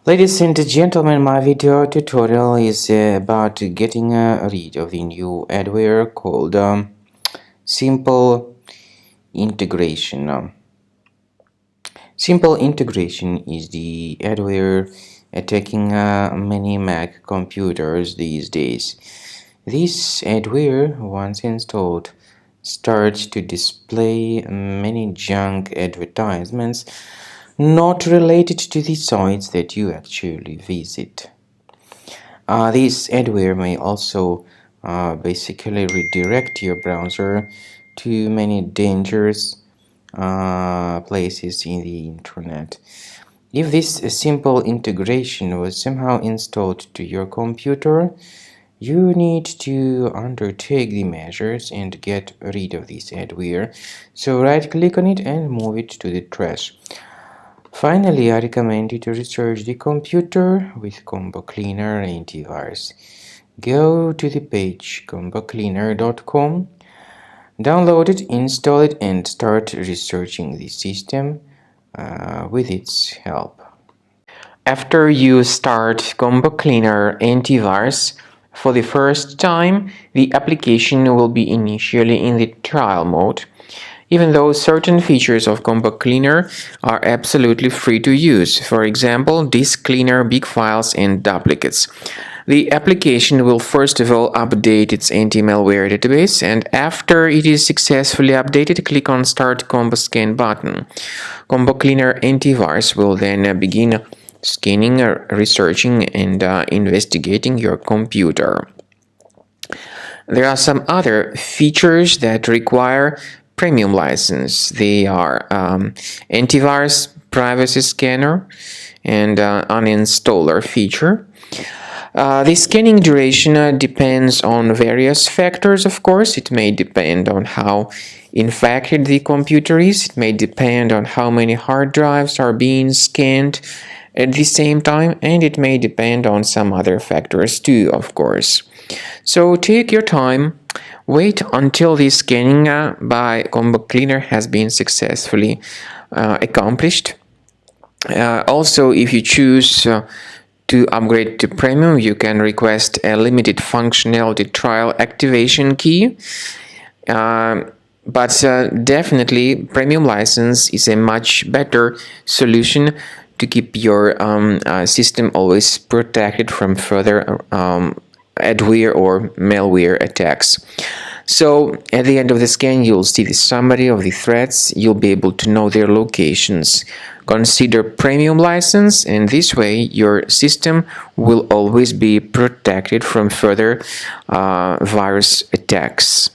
Ladies and gentlemen, my video tutorial is about getting rid of the new adware called Simple Integration. Simple Integration is the adware attacking many Mac computers these days. This adware, once installed, starts to display many junk advertisements not related to the sites that you actually visit. This adware may also basically redirect your browser to many dangerous places in the internet. If this simple integration was somehow installed to your computer, you need to undertake the measures and get rid of this adware. So right-click on it and move it to the trash. Finally, I recommend you to research the computer with Combo Cleaner antivirus. Go to the page combocleaner.com, download it, install it, and start researching the system with its help. After you start Combo Cleaner antivirus for the first time, the application will be initially in the trial mode, even though certain features of Combo Cleaner are absolutely free to use. For example, disk cleaner, big files, and duplicates. The application will first of all update its anti-malware database, and after it is successfully updated, click on Start Combo Scan button. Combo Cleaner antivirus will then begin scanning, researching, and investigating your computer. There are some other features that require premium license. They are antivirus, privacy scanner, and uninstaller feature. The scanning duration depends on various factors, of course. It may depend on how infected the computer is. It may depend on how many hard drives are being scanned at the same time, and it may depend on some other factors too, of course. So take your time. Wait until the scanning by Combo Cleaner has been successfully accomplished. Also, if you choose to upgrade to Premium, you can request a limited functionality trial activation key. But definitely, Premium license is a much better solution to keep your system always protected from further adware or malware attacks. So at the end of the scan, you'll see the summary of the threats. You'll be able to know their locations. Consider Premium license, and this way your system will always be protected from further virus attacks.